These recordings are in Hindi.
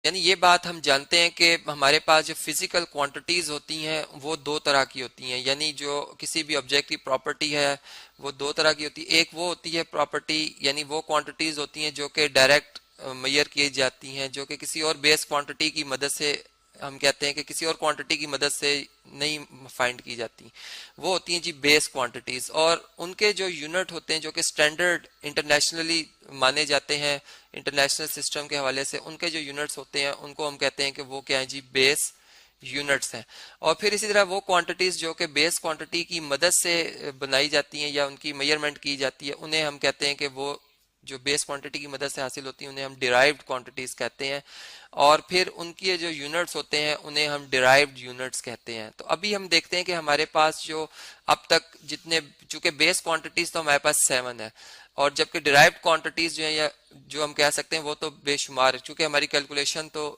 यानी ये बात हम जानते हैं कि हमारे पास जो फिजिकल क्वांटिटीज होती हैं वो दो तरह की होती हैं, यानी जो किसी भी ऑब्जेक्ट की प्रॉपर्टी है वो दो तरह की होती है। एक वो होती है प्रॉपर्टी, यानी वो क्वांटिटीज होती हैं जो कि डायरेक्ट मेजर की जाती हैं, जो कि किसी और बेस क्वांटिटी की मदद से, हम कहते हैं कि किसी और क्वांटिटी की मदद से नहीं फाइंड की जाती, वो होती हैं जी बेस क्वांटिटीज। और उनके जो यूनिट होते हैं जो कि स्टैंडर्ड इंटरनेशनली माने जाते हैं, इंटरनेशनल सिस्टम के हवाले से उनके जो यूनिट्स होते हैं उनको हम कहते हैं कि वो क्या है जी, बेस यूनिट्स हैं। और फिर इसी तरह वो क्वांटिटीज जो कि बेस क्वांटिटी की मदद से बनाई जाती हैं या उनकी मेजरमेंट की जाती है, उन्हें हम कहते हैं कि वो जो बेस क्वांटिटी की मदद से हासिल होती है उन्हें हम डिराइव्ड क्वांटिटीज कहते हैं। और फिर उनके जो यूनिट्स होते हैं उन्हें हम डिराइव्ड यूनिट्स कहते हैं। तो अभी हम देखते हैं कि हमारे पास जो अब तक जितने, चूंकि बेस क्वांटिटीज तो हमारे पास 7 है, और जबकि डिराइव्ड क्वांटिटीज जो है या जो हम कह सकते हैं वो तो बेशुमार है, क्योंकि हमारी कैलकुलेशन तो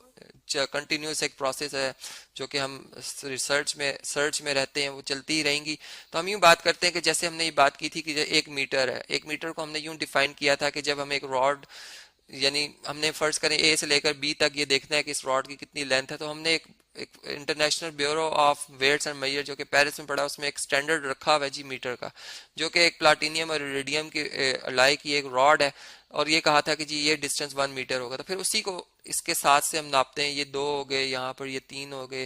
कंटिन्यूस एक प्रोसेस है जो कि हम सर्च में रहते हैं, वो चलती ही रहेंगी। तो हम यूं बात करते हैं कि जैसे हमने ये बात की थी कि जो 1 मीटर है, 1 मीटर को हमने यूं डिफाइन किया था कि जब हम एक रॉड, यानी हमने फर्ज करें ए से लेकर बी तक ये देखना है कि इस रॉड की कितनी लेंथ है, तो हमने एक international bureau of weights and measure जो कि पेरिस में पड़ा, उसमें एक स्टैंडर्ड रखा हुआ है जी मीटर का, जो कि एक प्लाटिनियम और इरिडियम की अलाई की एक रॉड है, और ये कहा था कि जी ये डिस्टेंस 1 मीटर होगा। तो फिर उसी को इसके साथ से हम नापते हैं, ये 2 हो गए, यहाँ पर ये 3 हो गए,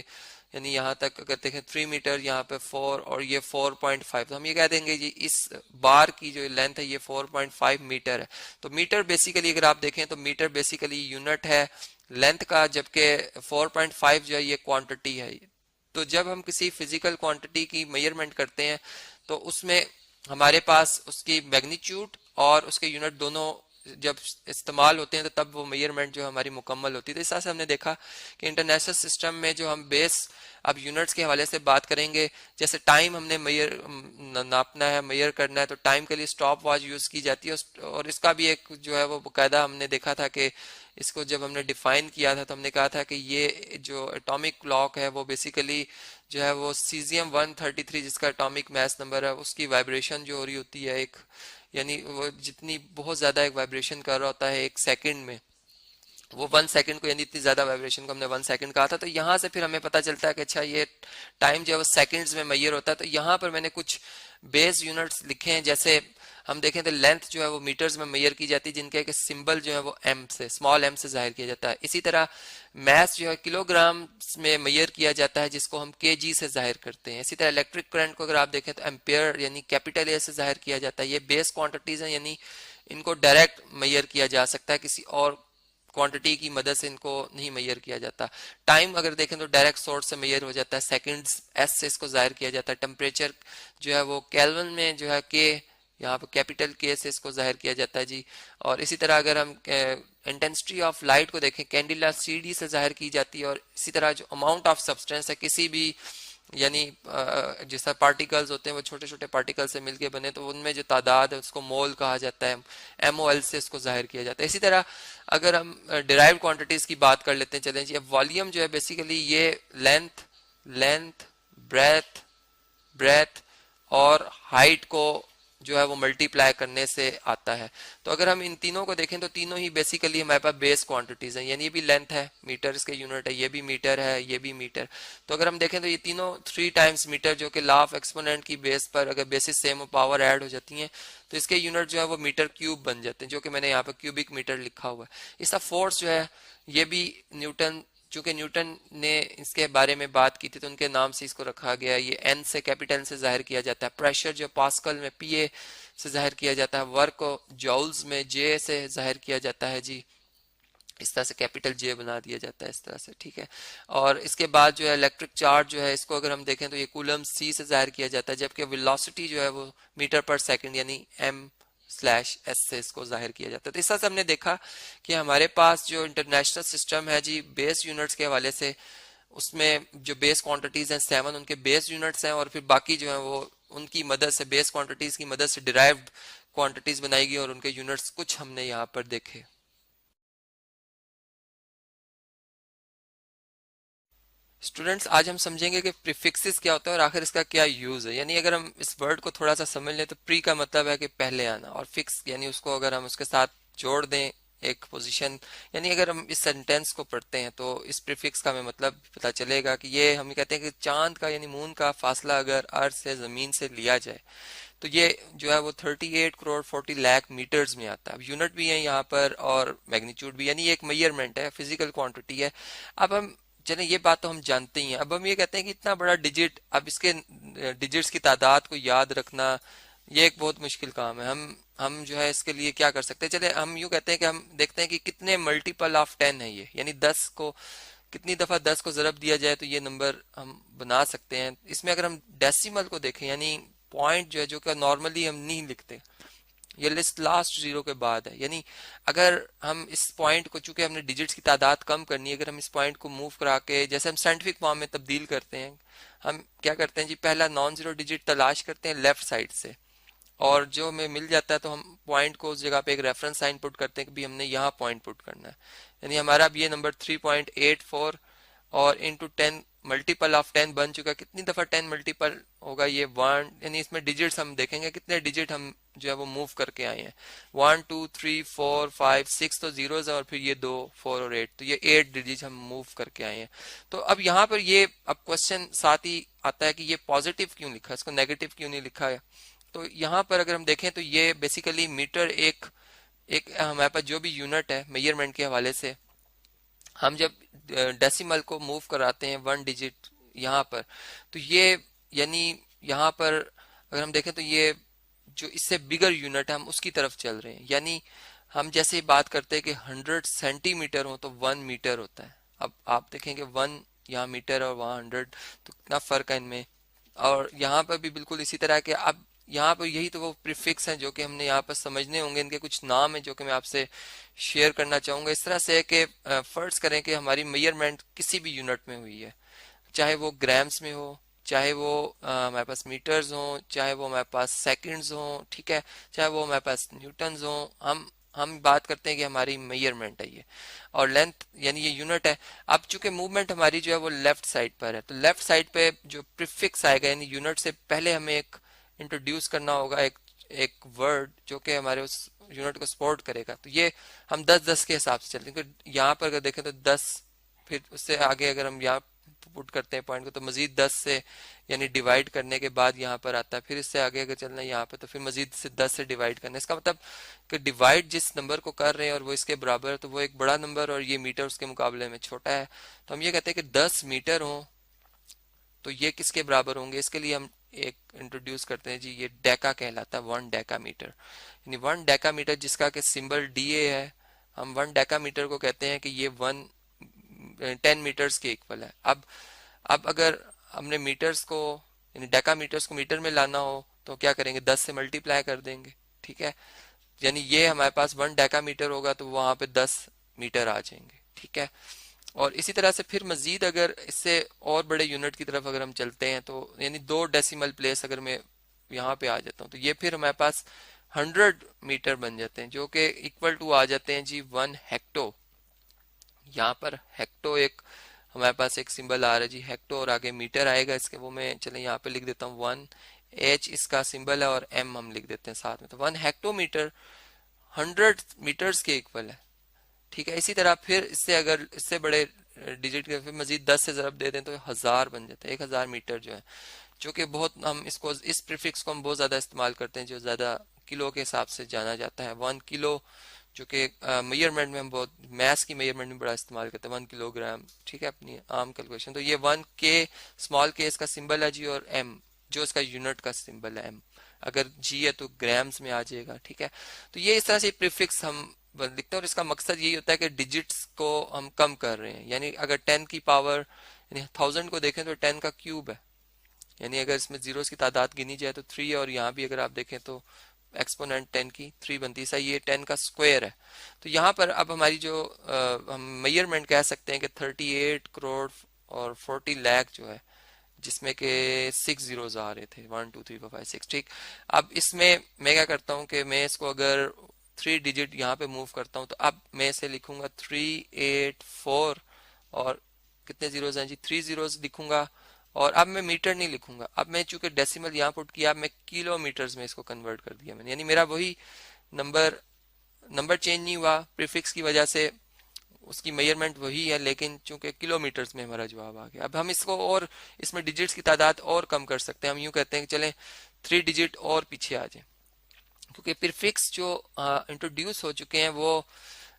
यानी यहाँ तक अगर देखें 3 मीटर, यहाँ पे 4 और ये 4.5, तो हम ये कह देंगे जी इस बार की जो लेंथ है ये 4.5 मीटर है। तो मीटर बेसिकली अगर आप देखें तो मीटर बेसिकली यूनिट है लेंथ का, जबकि 4.5 जो है ये क्वांटिटी है। तो जब हम किसी फिजिकल क्वांटिटी की मेजरमेंट करते हैं तो उसमें हमारे पास उसकी मैग्नीट्यूड और उसके यूनिट दोनों जब इस्तेमाल होते हैं तो तब वो मेजरमेंट जो हमारी मुकम्मल होती है। तो इस तरह से हमने देखा कि इंटरनेशनल सिस्टम में जो हम बेस अब यूनिट्स के हवाले से बात करेंगे, जैसे टाइम हमने मेजर नापना है, मेजर करना है, तो टाइम के लिए स्टॉप वॉच यूज की जाती है। और इसका भी एक जो है वो बाकायदा हमने देखा था कि इसको जब हमने डिफाइन किया था तो हमने कहा था कि ये जो एटॉमिक क्लॉक है वो बेसिकली जो है वो सीजियम 133 जिसका एटॉमिक मास नंबर है उसकी वाइब्रेशन जो हो रही होती है एक, यानी वो जितनी बहुत ज्यादा एक वाइब्रेशन कर रहा होता है 1 सेकंड में, वो 1 सेकंड को, यानी इतनी ज्यादा वाइब्रेशन को हमने 1 सेकंड कहा था। तो यहाँ से फिर हमें पता चलता है कि अच्छा ये टाइम जो है वो सेकंड्स में मेजर होता है। तो यहाँ पर मैंने कुछ बेस यूनिट्स लिखे हैं, जैसे हम देखें तो लेंथ जो है वो मीटर्स में मेजर की जाती है, जिनके एक सिंबल जो है वो एम से, स्मॉल एम से जाहिर किया जाता है। इसी तरह मैस जो है किलोग्राम में मेजर किया जाता है, जिसको हम केजी से जाहिर करते हैं। इसी तरह इलेक्ट्रिक करंट को अगर आप देखें तो एम्पेयर यानी कैपिटल ए से जाहिर किया जाता है। ये बेस क्वांटिटीज हैं, यानी इनको डायरेक्ट मेजर किया जा सकता है, किसी और क्वांटिटी की मदद से इनको नहीं मेजर किया जाता। टाइम अगर देखें तो डायरेक्ट सोर्स से मेजर हो जाता है, सेकंड्स एस से इसको जाहिर किया जाता है। टेम्परेचर जो है वो केल्विन में जो है के, यहाँ पर कैपिटल के से इसको जाहिर किया जाता है जी। और इसी तरह अगर हम इंटेंसिटी ऑफ लाइट को देखें, कैंडिला सीडी से जाहिर की जाती है। और इसी तरह जो अमाउंट ऑफ सब्सटेंस है किसी भी, यानी जैसा पार्टिकल्स होते हैं वो छोटे छोटे पार्टिकल से मिलके बने, तो उनमें जो तादाद है उसको मोल कहा जाता है, MOL से इसको जाहिर किया जाता है। इसी तरह अगर हम डिराइव्ड क्वांटिटीज की बात कर लेते हैं, चलें जी। अब वॉल्यूम जो है बेसिकली ये लेंथ लेंथ ब्रेथ ब्रेथ और हाइट को जो है वो मल्टीप्लाई करने से आता है। तो अगर हम इन तीनों को देखें तो तीनों ही बेसिकली हमारे पास बेस क्वांटिटीज हैं, यानी ये भी लेंथ है, मीटर इसके यूनिट है, ये भी मीटर है, ये भी मीटर। तो अगर हम देखें तो ये तीनों 3 टाइम्स मीटर, जो कि लॉ ऑफ एक्सपोनेंट की बेस पर अगर बेसिस सेम हो, पावर ऐड हो जाती है, तो इसके यूनिट जो है वो मीटर क्यूब बन जाते हैं, जो कि मैंने यहाँ पर क्यूबिक मीटर लिखा हुआ है। इसका फोर्स जो है ये भी न्यूटन, चूंकि न्यूटन ने इसके बारे में बात की थी तो उनके नाम से इसको रखा गया। ये एन से, कैपिटल से जाहिर किया जाता है। प्रेशर जो पास्कल में पीए से जाहिर किया जाता है। वर्क को जॉल्स में जे से जाहिर किया जाता है जी। इस तरह से कैपिटल जे बना दिया जाता है इस तरह से, ठीक है। और इसके बाद जो है इलेक्ट्रिक चार्ज जो है इसको अगर हम देखें तो ये कूलम सी से जाहिर किया जाता है, जबकि वेलोसिटी जो है वो मीटर पर सेकंड यानी m/s से इसको जाहिर किया जाता है। तो इस तरह से हमने देखा कि हमारे पास जो इंटरनेशनल सिस्टम है जी बेस यूनिट्स के हवाले से, उसमें जो बेस क्वांटिटीज हैं 7 उनके बेस यूनिट्स हैं, और फिर बाकी जो है वो उनकी मदद से, बेस क्वांटिटीज की मदद से डिराइव्ड क्वांटिटीज बनाई गई और उनके यूनिट्स कुछ हमने यहाँ पर देखे। स्टूडेंट्स, आज हम समझेंगे कि प्रीफिक्सेस क्या होता है और आखिर इसका क्या यूज है। यानी अगर हम इस वर्ड को थोड़ा सा समझ लें तो प्री का मतलब है कि पहले आना, और फिक्स यानी उसको अगर हम उसके साथ जोड़ दें एक पोजीशन, यानी अगर हम इस सेंटेंस को पढ़ते हैं तो इस प्रीफिक्स का हमें मतलब पता चलेगा कि ये हम कहते हैं कि चांद का यानी मून का फासला अगर अर्थ से जमीन से लिया जाए तो ये जो है वो 38 करोड़ 40 लाख मीटर्स में आता है। अब यूनिट भी है यहाँ पर और मैग्नीट्यूड भी, यानी एक मेजरमेंट है, फिजिकल क्वांटिटी है। अब हम चले, ये बात तो हम जानते ही हैं। अब हम ये कहते हैं कि इतना बड़ा डिजिट, अब इसके डिजिट्स की तादाद को याद रखना ये एक बहुत मुश्किल काम है। हम जो है इसके लिए क्या कर सकते हैं, चले हम यूं कहते हैं कि हम देखते हैं कि कितने मल्टीपल ऑफ 10 है ये, यानी 10 को कितनी दफा 10 को जरब दिया जाए तो ये नंबर हम बना सकते हैं। इसमें अगर हम डेसिमल को देखें, यानी पॉइंट जो है, जो कि नॉर्मली हम नहीं लिखते, ये लिस्ट लास्ट जीरो के बाद है, यानी अगर हम इस पॉइंट को, चूंकि हमने डिजिट्स की तादाद कम करनी है, अगर हम इस पॉइंट को मूव करा के जैसे हम साइंटिफिक फॉर्म में तब्दील करते हैं, हम क्या करते हैं जी, पहला नॉन जीरो डिजिट तलाश करते हैं लेफ्ट साइड से, और जो हमें मिल जाता है तो हम पॉइंट को उस जगह पे एक रेफरेंस साइन पुट करते हैं कि भी हमने यहाँ पॉइंट पुट करना है। यानी हमारा अब ये नंबर 3.84 और इंटू 10 मल्टीपल ऑफ 10 बन चुका है। कितनी दफा 10 मल्टीपल होगा, ये 1, यानी इसमें डिजिट्स हम देखेंगे कितने डिजिट हम जो है वो मूव करके आए हैं। 1 2 3 4 5 6 तो जीरोज है, और फिर ये 2 4 और 8, तो ये 8 डिजिट हम मूव करके आए हैं। तो अब यहाँ पर ये अब क्वेश्चन साथ ही आता है कि ये पॉजिटिव क्यों लिखा है, इसको नेगेटिव क्यों नहीं लिखा है। तो यहाँ पर अगर हम देखें तो ये बेसिकली मीटर एक एक हमारे पास जो भी यूनिट है मेजरमेंट के हवाले से, हम जब डेसिमल को मूव कराते हैं 1 डिजिट यहाँ पर, तो ये यानी यहाँ पर अगर हम देखें तो ये जो इससे बिगर यूनिट है हम उसकी तरफ चल रहे हैं। यानी हम जैसे बात करते हैं कि 100 सेंटीमीटर हो तो 1 मीटर होता है। अब आप देखेंगे 1 यहाँ मीटर और वहाँ 100, तो कितना फर्क है इनमें। और यहाँ पर भी बिल्कुल इसी तरह के, अब यहाँ पर यही तो वो प्रीफिक्स हैं जो कि हमने यहाँ पर समझने होंगे। इनके कुछ नाम है जो कि मैं आपसे शेयर करना चाहूंगा। इस तरह से है कि फर्ज करें कि हमारी मेजरमेंट किसी भी यूनिट में हुई है, चाहे वो ग्राम्स में हो, चाहे वो हमारे पास मीटर्स हो, चाहे वो हमारे पास सेकंड्स हो, ठीक है, चाहे वो हमारे पास न्यूटन्स हो। हम बात करते हैं कि हमारी मेजरमेंट है ये, और लेंथ यानी ये यूनिट है। अब चूंकि मूवमेंट हमारी जो है वो लेफ्ट साइड पर है, तो लेफ्ट साइड पे जो प्रीफिक्स आएगा, यानी यूनिट से पहले हमें एक इंट्रोड्यूस करना होगा एक एक वर्ड जो कि हमारे उस यूनिट को सपोर्ट करेगा। तो ये हम 10-10 के हिसाब से चलते हैं, क्योंकि यहाँ पर अगर देखें तो 10, फिर उससे आगे अगर हम यहाँ पुट करते हैं पॉइंट को तो मजीद 10 से यानी डिवाइड करने के बाद यहाँ पर आता है। फिर इससे आगे अगर चलना है यहाँ पे तो फिर मजीद से 10 से डिवाइड करना है। इसका मतलब कि डिवाइड जिस नंबर को कर रहे हैं और वो इसके बराबर है तो वो एक बड़ा नंबर, और ये मीटर उसके मुकाबले में छोटा है। तो हम ये कहते हैं कि 10 मीटर हो तो ये किसके बराबर होंगे। इसके लिए हम एक इंट्रोड्यूस करते हैं जी, ये डेका कहलाता है, 1 डेका मीटर। यानी 1 डेका मीटर जिसका कि सिंबल DA है, हम 1 डेका मीटर को कहते हैं कि ये 10 मीटर्स के इक्वल है। अब अगर हमने मीटर्स को यानी डेका मीटर्स को मीटर में लाना हो तो क्या करेंगे, 10 से मल्टीप्लाई कर देंगे, ठीक है। यानी ये हमारे पास 1 डेका मीटर होगा तो वहां पे 10 मीटर आ जाएंगे, ठीक है। और इसी तरह से फिर मजीद अगर इससे और बड़े यूनिट की तरफ अगर हम चलते हैं तो यानी 2 डेसिमल प्लेस अगर मैं यहाँ पे आ जाता हूँ तो ये फिर हमारे पास 100 मीटर बन जाते हैं, जो कि इक्वल टू आ जाते हैं जी 1 हेक्टो। यहाँ पर हेक्टो एक हमारे पास एक सिंबल आ रहा है जी, हेक्टो, और आगे मीटर आएगा इसके, वो मैं चले यहाँ पे लिख देता हूँ 1, H इसका सिंबल है और M हम लिख देते हैं साथ में। तो 1 हेक्टोमीटर 100 मीटर्स के इक्वल है, ठीक है। इसी तरह फिर इससे अगर इससे बड़े डिजिट के फिर मजीद 10 से जरब दे दें तो 1000 बन जाता है, 1000 मीटर जो है, जो कि बहुत हम इसको इस प्रीफिक्स को हम बहुत ज्यादा इस्तेमाल करते हैं, जो ज्यादा किलो के हिसाब से जाना जाता है। 1 किलो जो कि मेजरमेंट में हम बहुत मैथ्स की मेजरमेंट में बड़ा इस्तेमाल करते हैं, 1 किलोग्राम, ठीक है, अपनी आम कैलकुलेशन। तो ये 1 के स्मॉल के इसका सिंबल है जी, और M जो इसका यूनिट का सिंबल है M, अगर G है तो ग्राम्स में आ जाएगा, ठीक है। तो ये इस तरह से प्रीफिक्स हम लिखते हैं, और इसका मकसद यही होता है कि डिजिट्स को हम कम कर रहे हैं। यानी अगर 10 की पावर यानी 1000 को देखें तो 10 का क्यूब है, यानी अगर इसमें जीरोस की तादाद गिनी जाए तो 3 है, और यहाँ भी अगर आप देखें तो एक्सपोनेंट 10 की 3 बनती है, ये 10 का स्क्वायर है। तो यहाँ पर अब हमारी जो हम मेजरमेंट कह सकते हैं कि 38 करोड़ और 40 लाख जो है, जिसमें के 6 जीरोस आ रहे थे, 1 2 3 4 5 6, ठीक। अब इसमें मैं क्या करता हूँ कि मैं इसको अगर 3 डिजिट यहाँ पे मूव करता हूँ तो अब मैं इसे लिखूंगा 384, और कितने जीरोस हैं जी, 3 जीरोस लिखूंगा। और अब मैं मीटर नहीं लिखूंगा, अब मैं चूंकि डेसिमल यहाँ पुट किया, अब मैं किलोमीटर्स में इसको कन्वर्ट कर दिया मैंने, यानी मेरा वही नंबर नंबर चेंज नहीं हुआ प्रीफिक्स की वजह से, उसकी मेजरमेंट वही है, लेकिन चूंकि किलोमीटर्स में हमारा जवाब आ गया। अब हम इसको और इसमें डिजिट्स की तादाद और कम कर सकते हैं। हम यूं कहते हैं कि चलें 3 डिजिट और पीछे आ जाए, क्योंकि प्रीफिक्स जो इंट्रोड्यूस हो चुके हैं वो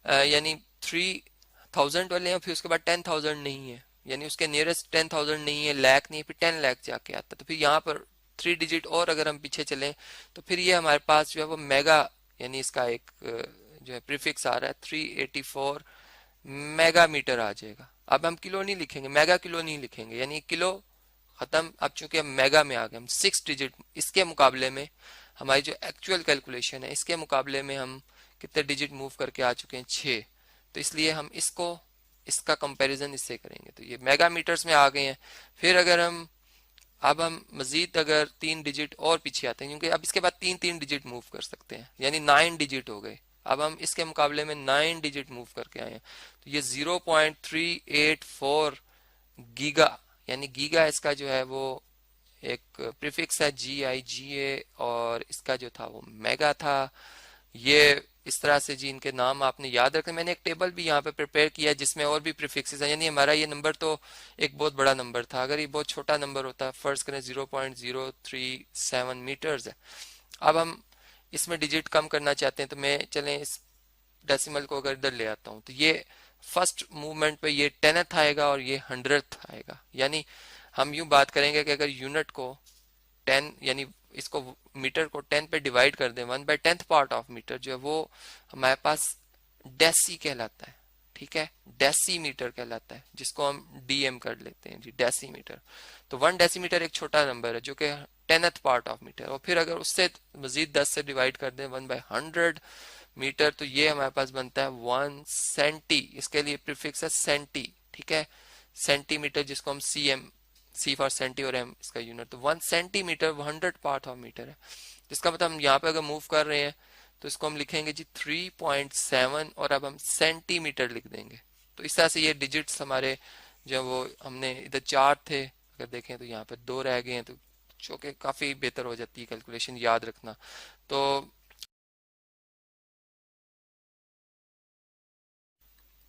यानी 3000 वाले हैं, फिर उसके बाद 10,000 नहीं है, यानी उसके नियरेस्ट 10,000 नहीं है, लाख नहीं है, फिर 10 लाख जाके आता है। तो फिर यहाँ पर 3 डिजिट और अगर हम पीछे चलें तो फिर ये हमारे पास जो है वो मेगा, यानी इसका एक जो है प्रीफिक्स आ रहा है 384 मेगा मीटर आ जाएगा। अब हम किलो नहीं लिखेंगे, मेगा किलो नहीं लिखेंगे, यानी किलो खत्म। अब चूंकि हम मेगा में आ गए, हम 6 डिजिट, इसके मुकाबले में हमारी जो एक्चुअल कैलकुलेशन है इसके मुकाबले में हम कितने डिजिट मूव करके आ चुके हैं 6। तो इसलिए हम इसको इसका कंपैरिजन इससे करेंगे, तो ये मेगा मीटर्स में आ गए हैं। फिर अगर हम अब हम मजीद अगर 3 डिजिट और पीछे आते हैं, क्योंकि अब इसके बाद 3 डिजिट मूव कर सकते हैं, यानी 9 डिजिट हो गए। अब हम इसके मुकाबले में 9 डिजिट मूव करके आए हैं, तो ये 0.384 गीगा, यानी गीगा इसका जो है वो एक प्रीफिक्स है GIGA, और इसका जो था वो मेगा था। ये इस तरह से जी इनके नाम आपने याद रखें। मैंने एक टेबल भी यहाँ पे प्रिपेयर किया है जिसमें और भी प्रीफिक्सेस हैं, यानी हमारा ये नंबर तो एक बहुत बड़ा नंबर था। अगर ये बहुत छोटा नंबर होता, फर्ज करें 0.037 मीटर्स है, अब हम इसमें डिजिट कम करना चाहते हैं, तो मैं चलें इस डेसिमल को अगर इधर ले आता हूँ, तो ये फर्स्ट मूवमेंट पे ये 10th आएगा और ये 100th आएगा। यानी हम यूं बात करेंगे कि अगर यूनिट को 10, यानी इसको मीटर को 10 पे डिवाइड कर दें, 1/10th पार्ट ऑफ मीटर जो है वो हमारे पास डेसी कहलाता है। ठीक है, डेसीमीटर कहलाता है, जिसको हम डीएम कर लेते हैं जी, डेसीमीटर। तो 1 डेसीमीटर एक छोटा नंबर है जो कि 10th पार्ट ऑफ मीटर, और फिर अगर उससे मजीद 10 से डिवाइड कर दें 1/100 मीटर, तो ये हमारे पास बनता है 1 सेंटी। इसके लिए प्रीफिक्स है सेंटी। ठीक है, सेंटीमीटर जिसको हम CM, C फॉर सेंटी और M इसका यूनिट, तो 1 सेंटीमीटर 100 पार्ट ऑफ मीटर है। जिसका मतलब हम यहाँ पे अगर मूव कर रहे हैं तो इसको हम लिखेंगे जी 3.7, और अब हम सेंटीमीटर लिख देंगे। तो इस तरह से ये डिजिट्स हमारे जो वो हमने इधर 4 थे, अगर देखें तो यहाँ पे 2 रह गए हैं, तो जो कि काफी बेहतर हो जाती है कैलकुलेशन याद रखना। तो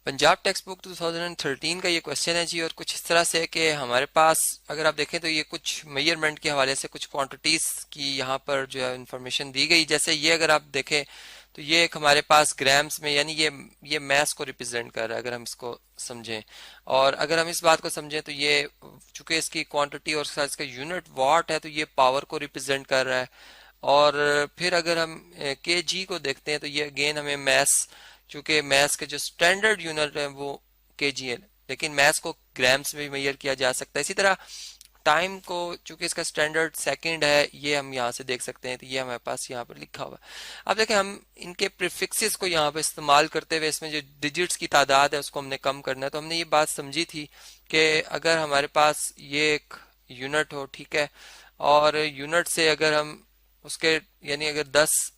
पंजाब टेक्स्ट बुक 2013 का ये क्वेश्चन है जी, और कुछ इस तरह से है कि हमारे पास अगर आप देखें तो ये कुछ मेजरमेंट के हवाले से कुछ क्वांटिटीज की यहाँ पर जो है इंफॉर्मेशन दी गई। जैसे ये अगर आप देखें तो ये एक हमारे पास ग्राम्स में, यानी ये मैस को रिप्रेजेंट कर रहा है अगर हम इसको समझें। और अगर हम इस बात को समझें तो ये चूंकि इसकी क्वांटिटी और इसका यूनिट वाट है, तो ये पावर को रिप्रेजेंट कर रहा है। और फिर अगर हम केजी को देखते हैं तो ये अगेन हमें मैस, चूंकि मैथ्स के जो स्टैंडर्ड यूनिट है वो केजी है, लेकिन मैथ्स को ग्राम्स में भी मेजर किया जा सकता है। इसी तरह टाइम को, चूंकि इसका स्टैंडर्ड सेकंड है, ये हम यहाँ से देख सकते हैं, तो ये हमारे पास यहाँ पर लिखा हुआ है। अब देखें हम इनके प्रीफिक्सेस को यहाँ पर इस्तेमाल करते हुए इसमें जो डिजिट्स की तादाद है उसको हमने कम करना है। तो हमने ये बात समझी थी कि अगर हमारे पास ये एक यूनिट हो, ठीक है, और यूनिट से अगर हम उसके यानी अगर 10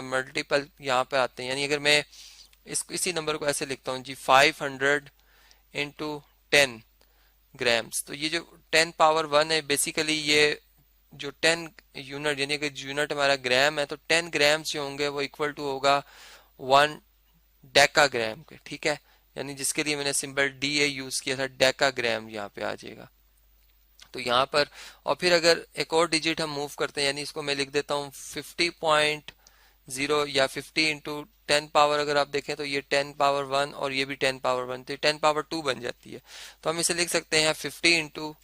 मल्टीपल यहाँ पे आते हैं, यानी अगर मैं इसी नंबर को ऐसे लिखता हूँ जी 500 इंटू 10 ग्राम्स, तो ये जो 10 पावर 1 है, बेसिकली ये जो 10 यूनिट, यानी कि यूनिट हमारा ग्राम है, तो 10 ग्राम्स जो होंगे वो इक्वल टू होगा 1 डेकाग्राम के। ठीक है, यानी जिसके लिए मैंने सिंबल DA यूज किया था, डेकाग्राम यहाँ पे आ जाएगा। तो यहाँ पर और फिर अगर एक और डिजिट हम मूव करते हैं, यानी इसको मैं लिख देता हूँ 50.0 या 50 इंटू 10 पावर, अगर आप देखें तो ये 10 पावर 1 और ये भी 10 पावर 1, तो 10 पावर 2 बन जाती है। तो हम इसे लिख सकते हैं 50 into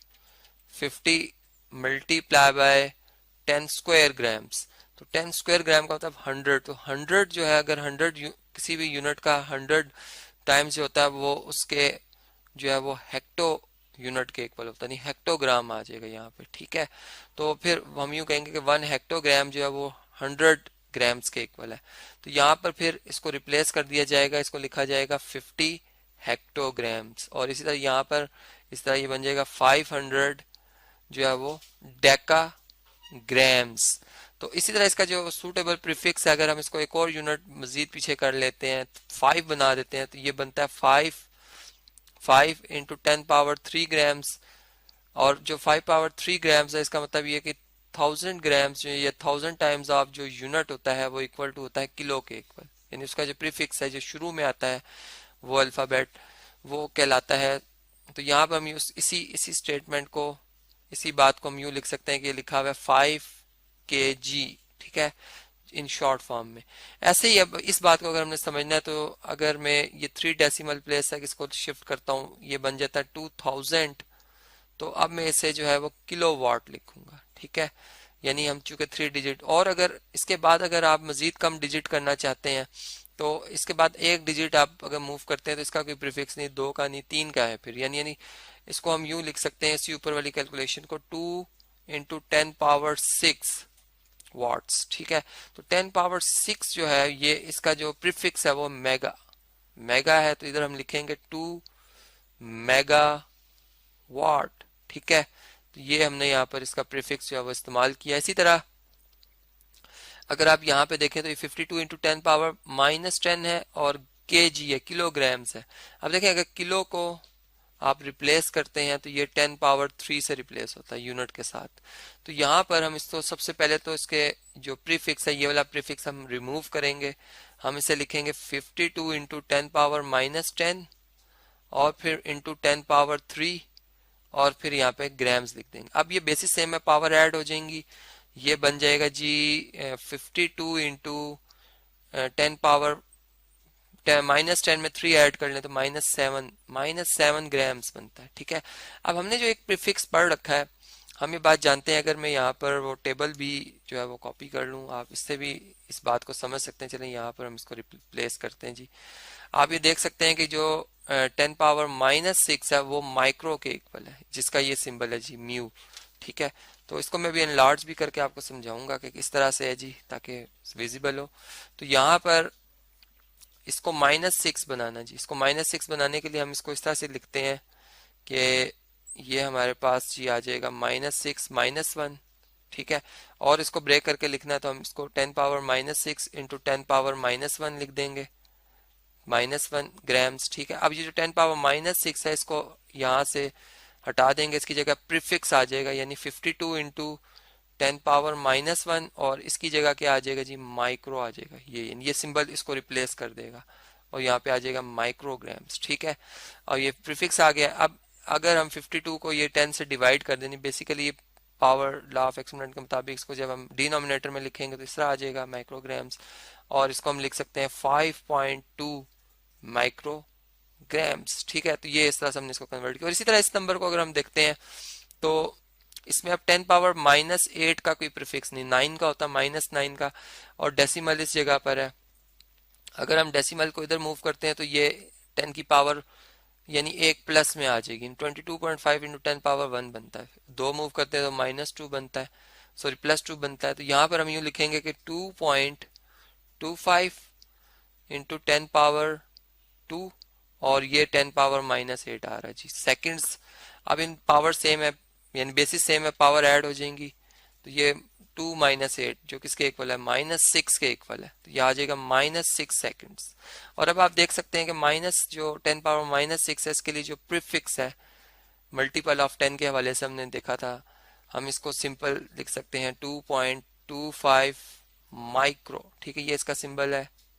50 multiply by 10 square grams. तो 10 स्क्वायर ग्राम का मतलब 100, तो 100 जो है, अगर 100 किसी भी यूनिट का 100 टाइम्स जो होता है वो उसके जो है वो हेक्टो यूनिट के इक्वल होता है, नहीं हेक्टोग्राम आ जाएगा यहाँ पे। ठीक है, तो फिर हम यूं कहेंगे कि 1 हेक्टोग्राम जो है वो 100 ग्राम्स के इक्वल है। तो यहाँ पर फिर इसको रिप्लेस कर दिया जाएगा, इसको लिखा जाएगा 50 हेक्टोग्राम्स, और इसी तरह यहाँ पर इस तरह ये बन जाएगा 500 जो है वो डेका ग्राम्स। तो इसी तरह इसका जो सूटेबल प्रीफिक्स है, अगर हम इसको एक और यूनिट मजीद पीछे कर लेते हैं, 5 बना देते हैं, तो ये बनता है 5 इंटू 10 पावर 3 ग्राम्स, और जो 5 पावर 3 ग्राम्स है इसका मतलब ये कि 1000 ग्राम्स जो ये 1000 टाइम्स ऑफ जो यूनिट होता है वो इक्वल टू होता है किलो के इक्वल, यानी उसका जो प्रीफिक्स है जो शुरू में आता है वो अल्फाबेट, वो कहलाता है। तो यहाँ पर हम इसी इसी स्टेटमेंट को, इसी बात को हम यूँ लिख सकते हैं कि लिखा हुआ है 5 kg, ठीक है, इन शॉर्ट फॉर्म में। ऐसे ही अब इस बात को अगर हमने समझना है तो अगर मैं ये 3 डेसिमल प्लेस तक इसको शिफ्ट करता हूँ, ये बन जाता है 2000, तो अब मैं इसे जो है वो किलोवाट लिखूंगा, ठीक है। यानी हम चूंकि 3 डिजिट, और अगर इसके बाद अगर आप मजीद कम डिजिट करना चाहते हैं तो इसके बाद एक डिजिट आप अगर मूव करते हैं तो इसका कोई प्रीफिक्स नहीं, 2 का नहीं 3 का है फिर, यानी इसको हम यूं लिख सकते हैं इसी ऊपर वाली कैलकुलेशन को 2 इंटू 10 पावर 6 वॉट्स, ठीक है। तो 10 पावर 6 जो है ये इसका जो प्रीफिक्स है वो मेगा, मेगा है, तो इधर हम लिखेंगे 2 मेगा वाट, ठीक है। तो ये हमने यहाँ पर इसका प्रीफिक्स जो है वो इस्तेमाल किया। इसी तरह अगर आप यहाँ पे देखें तो ये 52 इंटू 10 पावर-10 है और केजी है, किलोग्राम्स है। अब देखें अगर किलो को आप रिप्लेस करते हैं तो ये 10 पावर 3 से रिप्लेस होता है यूनिट के साथ। तो यहाँ पर हम इसको सबसे पहले तो इसके जो प्रीफिक्स है ये वाला प्रीफिक्स हम रिमूव करेंगे। हम इसे लिखेंगे 52 इंटू 10 पावर-10 और फिर इंटू 10 पावर 3 और फिर यहाँ पे ग्राम्स लिख देंगे। अब ये बेसिस सेम है, पावर ऐड हो जाएंगी, ये बन जाएगा जी 52 इंटू 10 पावर -10 में 3 ऐड कर लें तो -7 ग्राम्स बनता है, ठीक है। अब हमने जो एक प्रीफिक्स पढ़ रखा है, हम ये बात जानते हैं, अगर मैं यहाँ पर वो टेबल भी जो है वो कॉपी कर लूँ, आप इससे भी इस बात को समझ सकते हैं। चलें यहाँ पर हम इसको रिप्लेस करते हैं जी। आप ये देख सकते हैं कि जो 10 पावर-6 है वो माइक्रो के इक्वल है, जिसका ये सिंबल है जी म्यू, ठीक है। तो इसको मैं भी एनलार्ज भी करके आपको समझाऊंगा कि किस तरह से है जी, ताकि विजिबल हो। तो यहाँ पर इसको -6 बनाना जी, इसको -6 बनाने के लिए हम इसको इस तरह से लिखते हैं कि ये हमारे पास जी आ जाएगा -6 -1, ठीक है। और इसको ब्रेक करके लिखना है तो हम इसको 10 पावर-6 इंटू 10 पावर-1 लिख देंगे, -1 ग्राम्स, ठीक है। अब ये जो 10 पावर-6 है इसको यहाँ से हटा देंगे, इसकी जगह प्रीफिक्स आ जाएगा, यानी 52 इंटू 10 पावर-1 और इसकी जगह क्या आ जाएगा जी, माइक्रो आ जाएगा। ये सिंबल इसको रिप्लेस कर देगा और यहाँ पे आ जाएगा माइक्रोग्राम्स, ठीक है। और ये प्रीफिक्स आ गया। अब अगर हम 52 को ये 10 से डिवाइड कर देंगे, basically power law of exponent के मुताबिक इसको जब हम डिनोमिनेटर में लिखेंगे तो इस तरह आ जाएगा माइक्रोग्राम्स, और इसको हम लिख सकते हैं 5.2 माइक्रोग्राम्स, ठीक है। तो ये इस तरह से हमने इसको कन्वर्ट किया। और इसी तरह इस नंबर को अगर हम देखते हैं तो इसमें अब 10 पावर-8 का कोई प्रीफिक्स नहीं, 9 का होता, -9 का, और डेसिमल इस जगह पर है। अगर हम डेसिमल को इधर मूव करते हैं तो ये 10 की पावर यानी एक प्लस में आ जाएगी, 22.5 इंटू 10 पावर 1 बनता है। 2 मूव करते हैं तो -2 बनता है, सॉरी +2 बनता है। तो यहाँ पर हम यूँ लिखेंगे कि 2.25 इंटू 10 पावर 2 और ये 10 पावर-8 आ रहा है जी, सेकंड्स। अब इन पावर सेम है, यानी बेसिस सेम है, पावर ऐड हो जाएंगी, तो ये 2 -8 जो किसके इक्वल है, -6 के इक्वल है, तो ये आ जाएगा -6 सेकंड्स। और अब आप देख सकते हैं कि माइनस जो 10 पावर-6 है इसके लिए जो प्रीफिक्स है मल्टीपल ऑफ 10 के हवाले से हमने देखा था, हम इसको सिंपल लिख सकते हैं 2.25 माइक्रो, ठीक है, ये इसका सिंबल है।